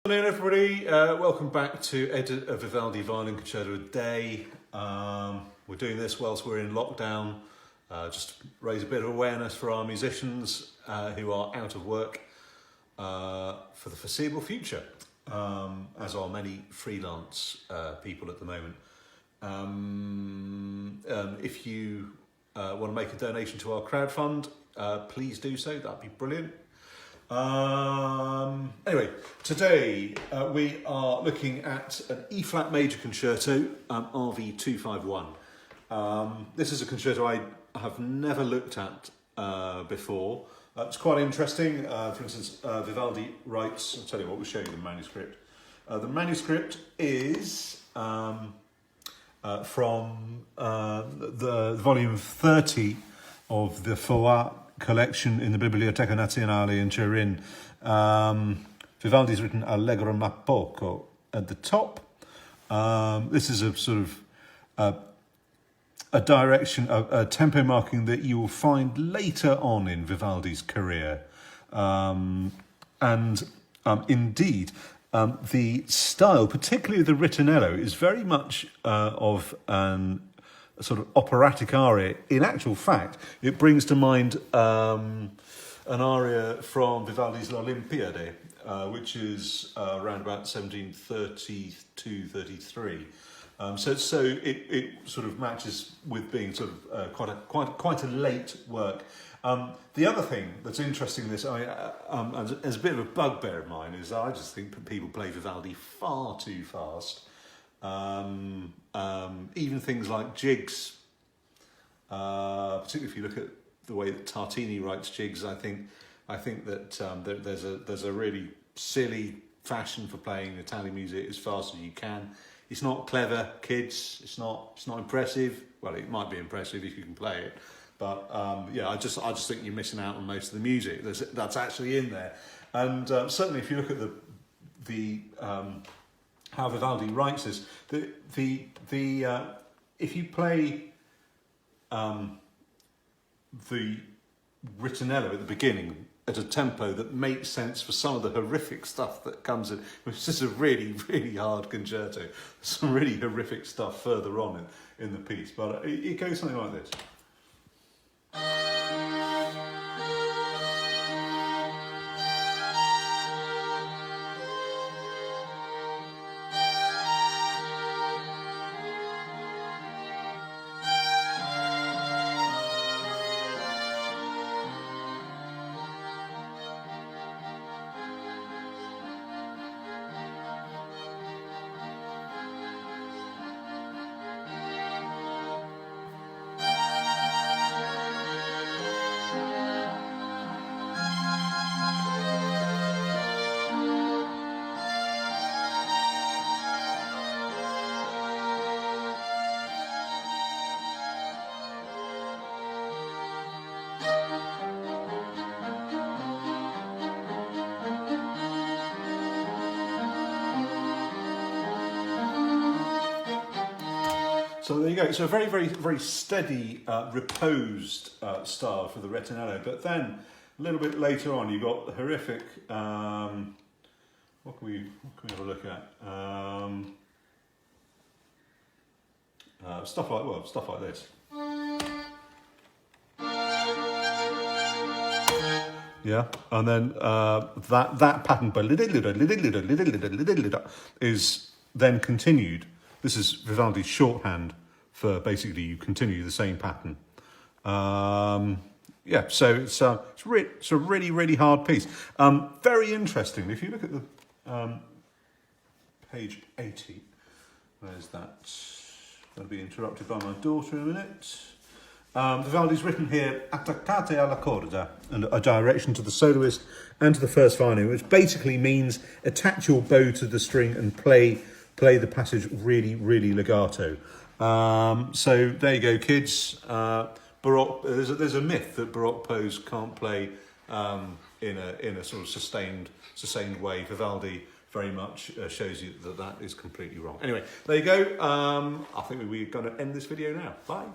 Good afternoon, everybody. Welcome back to Edit a Vivaldi Violin Concerto a Day. We're doing this whilst we're in lockdown, just to raise a bit of awareness for our musicians who are out of work for the foreseeable future, as are many freelance people at the moment. If you want to make a donation to our crowdfund, please do so. That'd be brilliant. Anyway, today we are looking at an E-flat major concerto, RV 251. This is a concerto I have never looked at before. It's quite interesting. For instance, Vivaldi writes, I'll tell you what, we'll show you the manuscript. The manuscript is from the volume 30 of the Foa collection in the Biblioteca Nazionale in Turin. Vivaldi's written Allegro ma poco at the top. This is a sort of a direction, a tempo marking that you will find later on in Vivaldi's career. Indeed, the style, particularly the ritornello, is very much of a sort of operatic aria. In actual fact, it brings to mind an aria from Vivaldi's L'Olimpiade, which is around about 1732-33. So it sort of matches with being sort of quite a late work. The other thing that's interesting in this, as a bit of a bugbear of mine, is I just think people play Vivaldi far too fast. Even things like jigs, particularly if you look at the way that Tartini writes jigs, I think that there's a really silly fashion for playing Italian music as fast as you can. It's not clever, kids. It's not impressive. Well, it might be impressive if you can play it, but yeah, I just think you're missing out on most of the music that's actually in there. And certainly, if you look at the how Vivaldi writes this, if you play the ritornello at the beginning at a tempo that makes sense for some of the horrific stuff that comes in, which is a really, really hard concerto. Some really horrific stuff further on in the piece, but it goes something like this. So there you go. So a very, very, very steady, reposed style for the ritornello. But then a little bit later on, you've got the horrific. What can we have a look at? Stuff like this. Yeah, and then that pattern is then continued. This is Vivaldi's shorthand for basically you continue the same pattern. Yeah, so it's a really, really hard piece. Very interesting. If you look at the page 80, where's that? I'll be interrupted by my daughter in a minute. Vivaldi's written here attaccate alla corda, and a direction to the soloist and to the first violin, which basically means attach your bow to the string and play the passage really, really legato. So there you go, kids. Baroque. There's a myth that Baroque pose can't play in a sort of sustained way. Vivaldi very much shows you that is completely wrong. Anyway, there you go. I think we're going to end this video now. Bye.